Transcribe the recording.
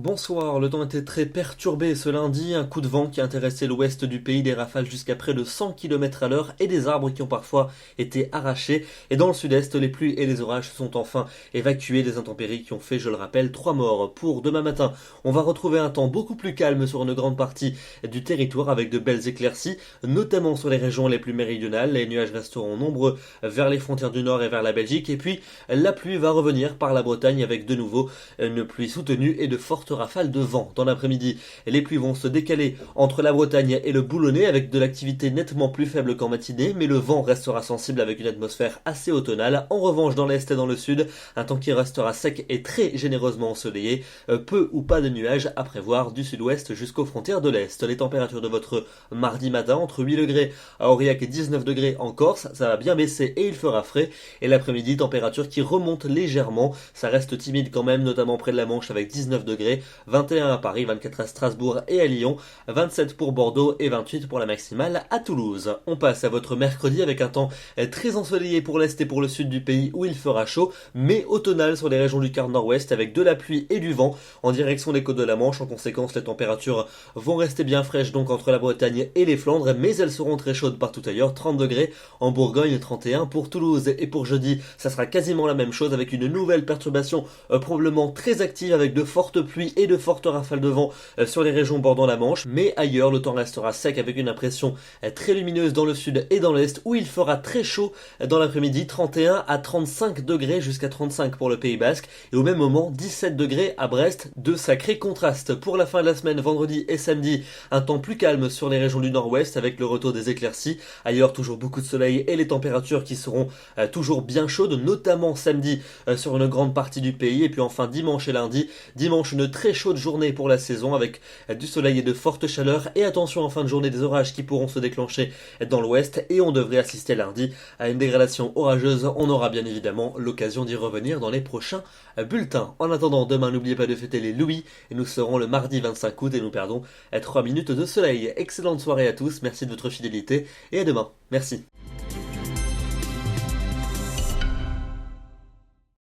Bonsoir, le temps était très perturbé ce lundi, un coup de vent qui a intéressé l'ouest du pays, des rafales jusqu'à près de 100 km à l'heure et des arbres qui ont parfois été arrachés. Et dans le sud-est, les pluies et les orages sont enfin évacués, des intempéries qui ont fait, je le rappelle, 3 morts. Pour demain matin, on va retrouver un temps beaucoup plus calme sur une grande partie du territoire avec de belles éclaircies, notamment sur les régions les plus méridionales. Les nuages resteront nombreux vers les frontières du nord et vers la Belgique. Et puis, la pluie va revenir par la Bretagne avec de nouveau une pluie soutenue et de fortes rafales de vent. Dans l'après-midi, les pluies vont se décaler entre la Bretagne et le Boulonnais avec de l'activité nettement plus faible qu'en matinée, mais le vent restera sensible avec une atmosphère assez automnale. En revanche, dans l'est et dans le sud, un temps qui restera sec et très généreusement ensoleillé, peu ou pas de nuages à prévoir du sud-ouest jusqu'aux frontières de l'est. Les températures de votre mardi matin, entre 8 degrés à Aurillac et 19 degrés en Corse, ça va bien baisser et il fera frais. Et l'après-midi, température qui remonte légèrement, ça reste timide quand même, notamment près de la Manche avec 19 degrés, 21 à Paris, 24 à Strasbourg et à Lyon, 27 pour Bordeaux et 28 pour la maximale à Toulouse. On passe à votre mercredi avec un temps très ensoleillé pour l'est et pour le sud du pays où il fera chaud, mais automnal sur les régions du quart nord-ouest avec de la pluie et du vent en direction des côtes de la Manche. En conséquence, les températures vont rester bien fraîches donc entre la Bretagne et les Flandres, mais elles seront très chaudes partout ailleurs, 30 degrés en Bourgogne, 31 pour Toulouse. Et pour jeudi, ça sera quasiment la même chose avec une nouvelle perturbation probablement très active avec de fortes pluies et de fortes rafales de vent sur les régions bordant la Manche, mais ailleurs le temps restera sec avec une impression très lumineuse dans le sud et dans l'est où il fera très chaud dans l'après-midi, 31 à 35 degrés jusqu'à 35 pour le Pays Basque et au même moment 17 degrés à Brest, de sacrés contrastes. Pour la fin de la semaine, vendredi et samedi, un temps plus calme sur les régions du nord-ouest avec le retour des éclaircies, ailleurs toujours beaucoup de soleil et les températures qui seront toujours bien chaudes, notamment samedi sur une grande partie du pays, et puis enfin dimanche et lundi, dimanche une très chaude journée pour la saison avec du soleil et de fortes chaleurs, et attention en fin de journée des orages qui pourront se déclencher dans l'ouest et on devrait assister lundi à une dégradation orageuse. On aura bien évidemment l'occasion d'y revenir dans les prochains bulletins. En attendant, demain n'oubliez pas de fêter les Louis et nous serons le mardi 25 août et nous perdons 3 minutes de soleil. Excellente soirée à tous, merci de votre fidélité et à demain. Merci.